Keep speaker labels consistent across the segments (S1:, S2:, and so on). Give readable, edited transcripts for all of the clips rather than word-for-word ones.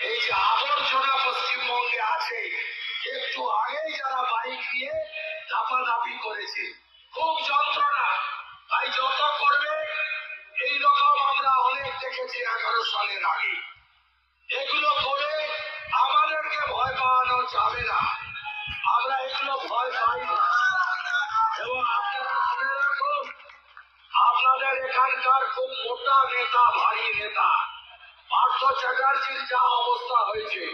S1: এই যে আবর্জনা পশ্চিমবঙ্গে আছে, একটু আগেই যারা বাইক নিয়ে দাপাদাপি করেছে, খুব যন্ত্রণা। তাই যত করবে এইরকম আমরা অনেক দেখেছি 11 সালের আগে। এগুলো করে আমাদেরকে ভয় পাওয়ানো যাবে না, আমরা এগুলো ভয় পাই না। এবং আপনারা শুনে রাখুন, আপনাদের এখানকার খুব মোটা নেতা, ভারী নেতা পার্থ চ্যাটার্জির যা অবস্থা হয়েছে,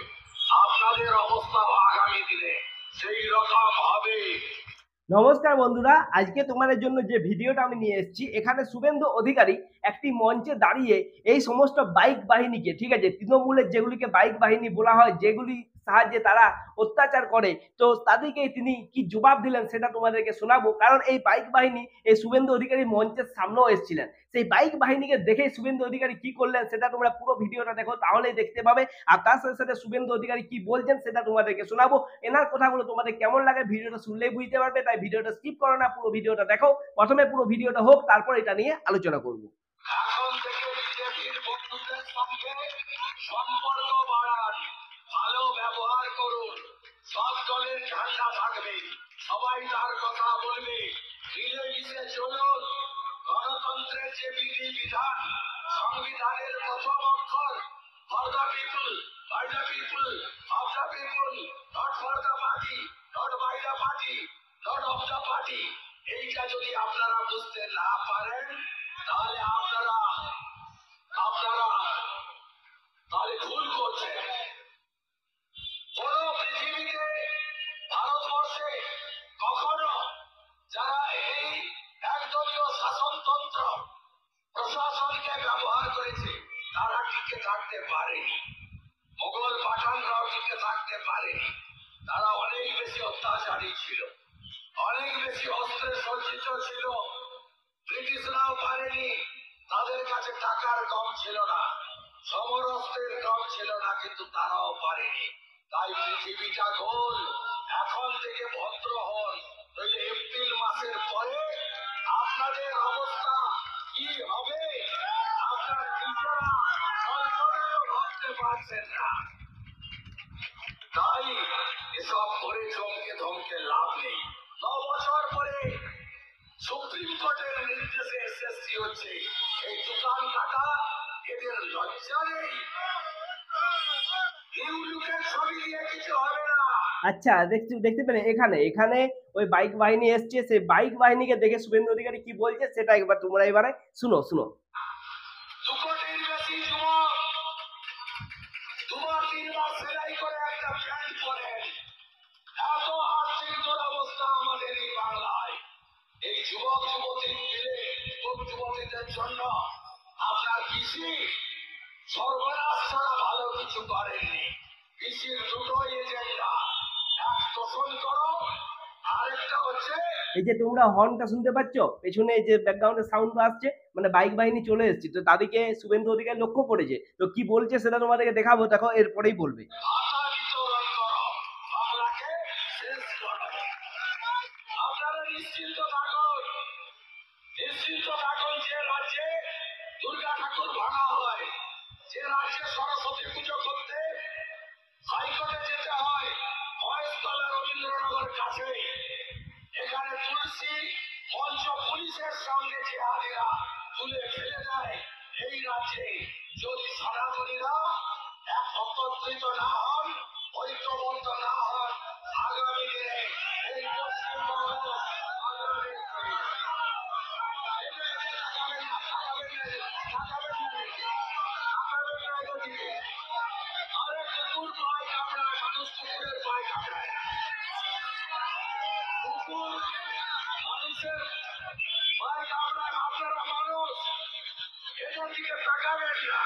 S1: আপনাদের অবস্থাও আগামী দিনে সেই রকম হবে।
S2: নমস্কার বন্ধুরা, আজকে তোমাদের জন্য যে ভিডিওটা আমি নিয়ে এসেছি, এখানে শুভেন্দু অধিকারী একটি মঞ্চে দাঁড়িয়ে এই সমস্ত বাইক বাহিনীকে, ঠিক আছে, তৃণমূলের যেগুলিকে বাইক বাহিনী বলা হয়, যেগুলি সাহায্যে তারা অত্যাচার করে, তো তাদেরকে তিনি কি জবাব দিলেন সেটা তোমাদেরকে শোনাবো। কারণ এই বাইক বাহিনী এই শুভেন্দু অধিকারী মঞ্চের সামনেও এসেছিলেন। সেই বাইক বাহিনীকে দেখে শুভেন্দু অধিকারী কি করলেন সেটা তোমরা পুরো ভিডিওটা দেখো, তাহলেই দেখতে পাবে। আর তার সাথে সাথে শুভেন্দু অধিকারী কি বলছেন সেটা তোমাদেরকে শোনাবো। এনার কথাগুলো তোমাদের কেমন লাগে ভিডিওটা শুনলেই বুঝতে পারবে, তাই ভিডিওটা স্কিপ করো না, পুরো ভিডিওটা দেখো। প্রথমে পুরো ভিডিওটা হোক, তারপর এটা নিয়ে আলোচনা করবো।
S1: এখন থেকে বিজেপির বন্ধুদের সঙ্গে সম্পর্ক বাড়ান, ভালো ব্যবহার করুন, সব দলের ঝান্ডা থাকবে, সবাই তার কথা বলবে, মিলেমিশে চলুন। গণতন্ত্রের যে বিধি বিধান, সংবিধানের প্রথম অক্ষর for the people, by the people, of the people, not for the party, not by the party, not of the party, এইটা যদি আপনারা বুঝতে না পারেন তাহলে আপনারা তাহলে ভুল করছেন। কোন পৃথিবীতে, ভারতবর্ষে কখনো যারা এই একদলীয় শাসনতন্ত্র প্রশাসনকে ব্যবহার করেছে তারা টিকে থাকতে পারেনি। মোগল পাঠানরাও টিকে থাকতে পারেনি। তারা অনেক বেশি অত্যাচারী ছিল, অনেক বেশি অস্ত্রে সজ্জিত ছিল। ব্রিটিশরাও পারেনি, তাদের কাছে টাকার কম ছিল না, সমরস্ত্রের কম ছিল না, কিন্তু তারাও পারেনি। তাই পৃথিবীটা গোল। এখন থেকে ভদ্র হন, নইলে এপ্রিল মাসের পরে আপনাদের অবস্থা কি হবে আপনারা নিজেরা কল্পনাও ভাবতে পারছেন না। তাই এসব করে চমকে ধমকে লাভ নেই। 9 বছর পরে সুপ্রিম কোর্টের নির্দেশে এসএসসি হচ্ছে, এই দোকান কাটা এদের লজ্জা নেই। নিউ লুকের ছবি দিয়ে কিছু হবে না।
S2: আচ্ছা, দেখতে পেলে এখানে এখানে ওই বাইক বাহিনী এসছে, সেই বাইক বাহিনীকে দেখে শুভেন্দু অধিকারী কি বলছে সেটা একবার তোমরা এবারে শুনো শুনো।
S1: 2 কোটির বেশি যুবক 2-3 বার সেলাই করে একটা প্যান্ট পরেন, এত আর্থিক দুরবস্থা আমাদের এই বাংলায়। এই যুবক যুবতী মিলে যুবতীদের জন্য আপনার পিসি সর্বনাশ ছাড়া ভালো কিছু করেননি। পিসির দুটোই এজেন্ডা, এক শোষণ করো, আরেকটা হচ্ছে
S2: এই যে তোমরা হর্নটা শুনতে পাচ্ছ, পেছনে যে ব্যাকগ্রাউন্ডে সাউন্ড আসছে, মানে বাইক বাহিনী চলে এসেছে, তো তাদেরকে শুভেন্দু অধিকারী লক্ষ্য করেছে। তো কি বলছে সেটা তোমাদেরকে দেখাবো, দেখো, এরপরেই বলবে।
S1: ভাতা বিতরণ করো, বাংলাকে শেষ করো। আপনারা নিশ্চিন্ত থাকুন, নিশ্চিন্ত থাকুন। যে রাজ্যে দুর্গা ঠাকুর ভাঙা হয়, যে রাজ্যে সরস্বতী পুজো করতে হাইকোর্টে যেতে হয়, মহেশতলা রবীন্দ্রনগর কাছে, এখানে তুলসী মঞ্চ পুলিশের সামনে যে হাজিরা তুলে ফেলে দেয়, এই রাজ্যে যদি সনাতনীরা একত্রিত না হন, ঐক্যবদ্ধ না হন, আগামী দিনে এই পশ্চিমবঙ্গ আরে কুকুর পায় কামড়ায়, মানুষ কুকুরের পায় কামড়ায়। কুকুর মানুষের পায় কামড়ায়, আপনারা মানুষ, এদের দিকে তাকাবেন না।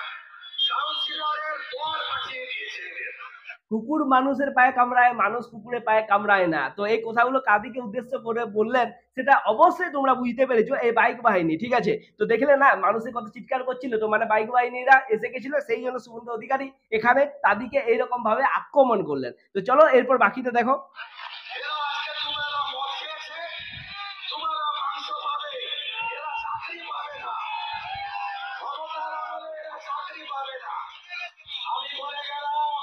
S1: কাউন্সিলরের দোয়ার পাঠিয়ে দিয়েছে এদের।
S2: কুকুর মানুষের পায়ে কামড়ায়, মানুষ কুকুরের পায়ে কামড়ায় না। তো এই কথাগুলো কাদিকে উদ্দেশ্য করে বললেন সেটা অবশ্যই তোমরা বুঝতে পেরেছো, এই বাইক বাহিনী, ঠিক আছে। তো দেখলে না, মানুষের কত চিৎকার করছিল, তো মানে বাইক বাহিনীরা এসে গেছিল, সেই জন্য শুভেন্দু অধিকারী এখানে তাদেরকে এইরকম ভাবে আক্রমণ করলেন। তো চলো এরপর বাকিটা দেখো।
S1: এরা আজকে তোমরা মদ খেয়েছে, তোমরা মাংস পাবে, এরা চাকরি পাবে না। ক্ষমতার আমলে এরা চাকরি পাবে না। আমি বলে গেলাম,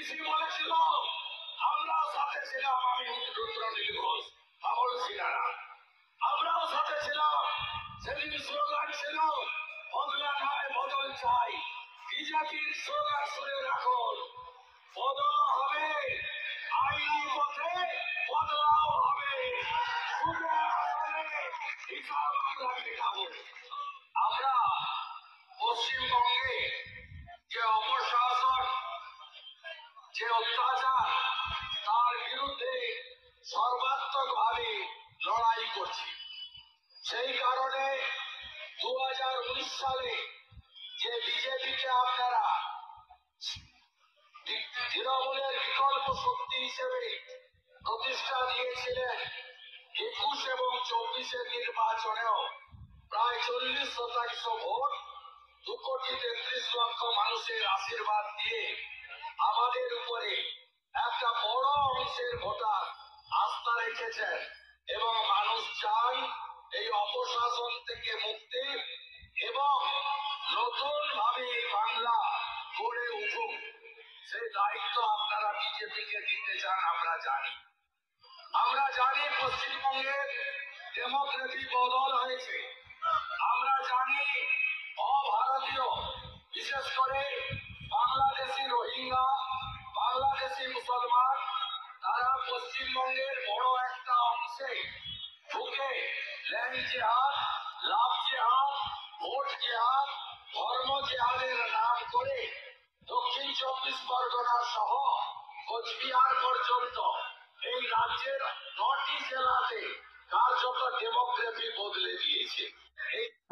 S1: পিসি বলেছিল, আমরাও সাথে ছিলাম, আমি রুদ্রনীল ঘোষ, আমল সিনারা, আমরাও সাথে ছিলাম। সেদিন স্লোগান ছিল, বদলা নয় বদল চাই। বিজেপির স্লোগান শুনে রাখুন, বদল হবে, আইনি পথে বদলাও হবে। সুদের আসলে হিসাব আমরা মেটাবো। আমরা পশ্চিমবঙ্গে যে অপশাসন, যে অত্যাচার, তার বিরুদ্ধে সর্বাত্মকভাবে লড়াই করছি। সেই কারণে 2019 সালে যে বিজেপিকে আপনারা তৃণমূলের বিকল্প শক্তি হিসেবে প্রতিষ্ঠা দিয়েছিলেন, 21 এবং 24 নির্বাচনেও প্রায় 40% ভোট, 2,33,00,000 মানুষের আশীর্বাদ দিয়ে আমাদের উপরে একটা বড় অংশের ভোটার আস্থা রেখেছেন এবং মানুষ চান এই অপশাসন থেকে মুক্তি এবং নতুন ভাবে বাংলা গড়ে উঠুক। সেই দায়িত্ব আপনারা বিজেপিকে দিতে চান, আমরা জানি। আমরা জানি পশ্চিমবঙ্গে ডেমোক্রেসি বদল হয়েছে। আমরা জানি অভারতীয়, বিশেষ করে বাংলাদেশি রোহিঙ্গা, বাংলাদেশি মুসলমান, তারা পশ্চিমবঙ্গের বড় একটা অংশে ঢুকে ল্যান্ড জেহাদ, লাভ জেহাদ, ভোট জেহাদ, ধর্ম জেহাদের নাম করে দক্ষিণ 24 পরগনা সহ কোচবিহার পর্যন্ত এই রাজ্যের 9টি জেলাতে কার্যত ডেমোক্রেসি বদলে দিয়েছে।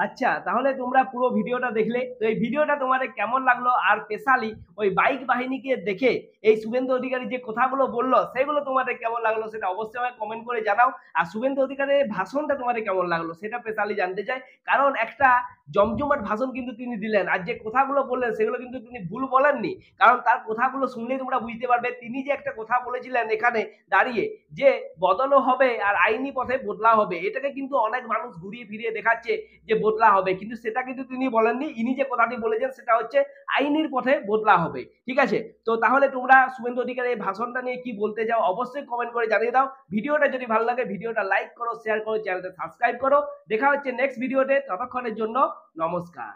S2: আচ্ছা, তাহলে তোমরা পুরো ভিডিওটা দেখলে, তো এই ভিডিওটা তোমাদের কেমন লাগলো, আর স্পেশালি ওই বাইক বাহিনীকে দেখে এই শুভেন্দু অধিকারী যে কথাগুলো বললো সেগুলো তোমাদের কেমন লাগলো সেটা অবশ্যই আমাকে কমেন্ট করে জানাও। আর শুভেন্দু অধিকারীর ভাষণটা তোমাদের কেমন লাগলো সেটা স্পেশালি জানতে চাই, কারণ একটা জমজমাট ভাষণ কিন্তু তিনি দিলেন, আর যে কথাগুলো বললেন সেগুলো কিন্তু তিনি ভুল বলেননি। কারণ তার কথাগুলো শুনলেই তোমরা বুঝতে পারবে তিনি যে একটা কথা বলেছিলেন এখানে দাঁড়িয়ে, যে বদলও হবে আর আইনি পথে বদলা হবে, এটাকে কিন্তু অনেক মানুষ ঘুরিয়ে ফিরিয়ে দেখাচ্ছে যে বদলা হবে, কিন্তু সেটা কিন্তু তিনি বলেননি। ইনি যে কথাটি বলেছেন সেটা হচ্ছে আইনের পথে বদলা হবে। ঠিক আছে, তো তাহলে তোমরা শুভেন্দু অধিকারী এই ভাষণটা নিয়ে কি বলতে চাও অবশ্যই কমেন্ট করে জানিয়ে দাও। ভিডিওটা যদি ভালো লাগে ভিডিওটা লাইক করো, শেয়ার করো, চ্যানেলটা সাবস্ক্রাইব করো। দেখা হচ্ছে নেক্সট ভিডিওতে, ততক্ষণের জন্য নমস্কার।